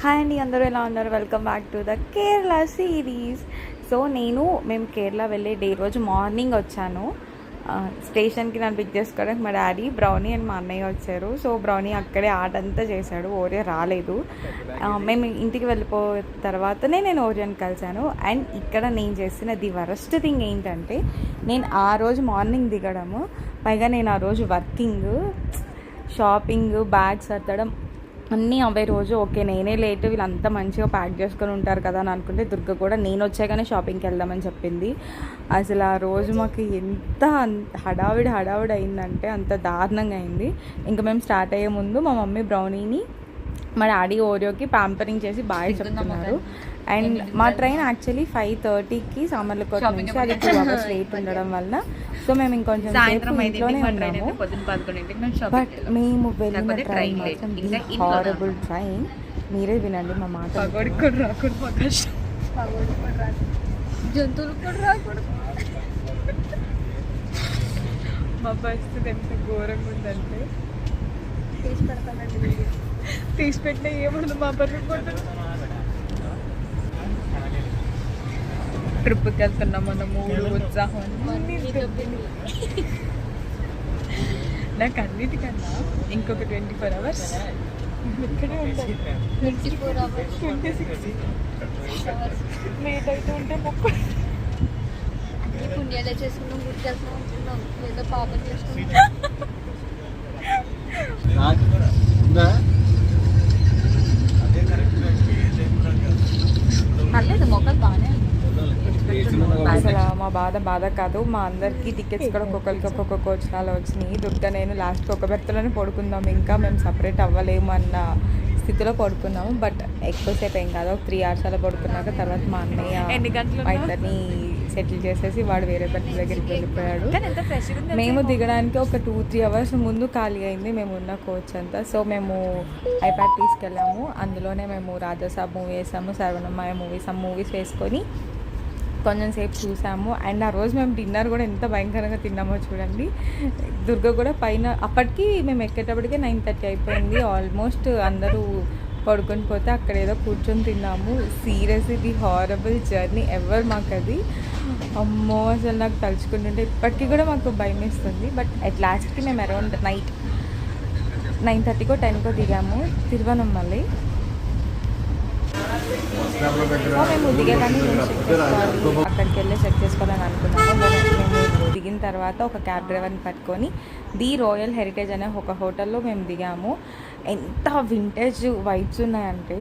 Hi అండి, అందరూ ఎలా ఉన్నారు? Welcome back to the Kerala series. So మేము కేరళ వెళ్ళే డే రోజు మార్నింగ్ వచ్చాను. స్టేషన్కి నన్ను పిక్ చేసుకోవడానికి మా డాడీ, బ్రౌనీ అండ్ మా అన్నయ్య వచ్చారు. సో బ్రౌనీ అక్కడే ఆట అంతా చేశాడు, ఓరియో రాలేదు. మేము ఇంటికి వెళ్ళిపోయిన తర్వాతనే నేను ఓరియోని కలిశాను. అండ్ ఇక్కడ నేను చేసిన ది వరస్ట్ థింగ్ ఏంటంటే, నేను ఆ రోజు మార్నింగ్ దిగడము, పైగా నేను ఆ రోజు వర్కింగ్, షాపింగ్, బ్యాగ్స్ సర్దడం అన్నీ అవే రోజు. ఓకే, నేనే లేట్, వీళ్ళంతా మంచిగా ప్యాక్ చేసుకొని ఉంటారు కదా అని అనుకుంటే, దుర్గ కూడా నేను వచ్చాకనే షాపింగ్కి వెళ్దామని చెప్పింది. అసలు ఆ రోజు మాకు ఎంత హడావిడి అయిందంటే అంత దారుణంగా అయింది. ఇంకా మేము స్టార్ట్ అయ్యే ముందు మా మమ్మీ బ్రౌనీని, మా డాడీ ఓరియోకి ప్యాంపరింగ్ చేసి బాగా చెప్తున్నారు. అండ్ మా ట్రైన్ యాక్చువల్లీ 5:30కి సామర్లకోట నుంచి, అది 2 hours లేట్ ఉండడం వల్ల సో మేము ఇంకొంచెం సేపు ఇంట్లోనే ఉన్నాము. బట్ మేము వెళ్ళిన ట్రైన్ మాత్రం ది హారబుల్ ట్రైన్. మీరే వినండి మా మాట. జంతువులు కూడా రాకూడదు. మా పరిస్థితి ఎంత ఘోరంగా ఉందంటే, తీసి పెడతానండి, తీసి పెట్టినా ఏముండదు. మా పరిస్థితి ట్రిప్కి వెళ్తున్నాం మనము, ఉత్సాహం నాకు అన్నిటికన్నా ఇంకొక 24 hours ఇక్కడే ఉంటాను. 24 hours 26 లేట్ అయితే ఉంటే మొక్క పుణ్యాలే చేసుకున్నాం, గుర్తు చేస్తున్నాం అనుకున్నాం, ఏదో పాపం చేసుకున్నాం. పర్లేదు, మొక్కలు బాగానే. అసలు మా బాధ కాదు, మా అందరికీ టికెట్స్ కూడా ఒక్కొక్క కోచ్ అలా వచ్చినాయి. దుర్గా నేను లాస్ట్కి ఒక బెర్త్లోనే పడుకుందాం, ఇంకా మేము సపరేట్ అవ్వలేము అన్న స్థితిలో పడుకున్నాము. బట్ ఎక్కువసేపు ఏం కాదు, ఒక 3 hours అలా పడుకున్నాక తర్వాత మా అన్నయ్య మా ఇద్దరిని సెటిల్ చేసేసి వాడు వేరే బెర్త్ దగ్గరికి వెళ్ళిపోయాడు. మేము దిగడానికి ఒక 2-3 hours ముందు ఖాళీ అయింది మేము ఉన్న కోచ్ అంతా. సో మేము ఐప్యాడ్ తీసుకెళ్ళాము, అందులోనే మేము రాజాసాబ్ మూవీ వేసాము, సర్వనమ్మాయ మూవీస్ వేసుకొని కొంచెం సేపు చూసాము. అండ్ ఆ రోజు మేము డిన్నర్ కూడా ఎంత భయంకరంగా తిన్నామో చూడండి. దుర్గ కూడా పైన, అప్పటికి మేము ఎక్కేటప్పటికే 9:30 అయిపోయింది. ఆల్మోస్ట్ అందరూ పడుకొని పోతే అక్కడ ఏదో కూర్చొని తిన్నాము. సీరియస్, ఇది హారబుల్ జర్నీ ఎవర్ మాకు అది. అమ్మో, అసలు నాకు తలుచుకుంటుంటే ఇప్పటికీ కూడా మాకు భయం వేస్తుంది. బట్ అట్ లాస్ట్కి మేము అరౌండ్ నైట్ 9:30కో 10కో దిగాము తిరువనమలై. మేము దిగేదాన్ని అక్కడికి వెళ్ళి చెక్ చేసుకోవాలని అనుకున్నాము. మేము దిగిన తర్వాత ఒక క్యాబ్ డ్రైవర్ని పట్టుకొని ది రాయల్ హెరిటేజ్ అనే ఒక హోటల్లో మేము దిగాము. ఎంత వింటేజ్ వైబ్స్ ఉన్నాయంటే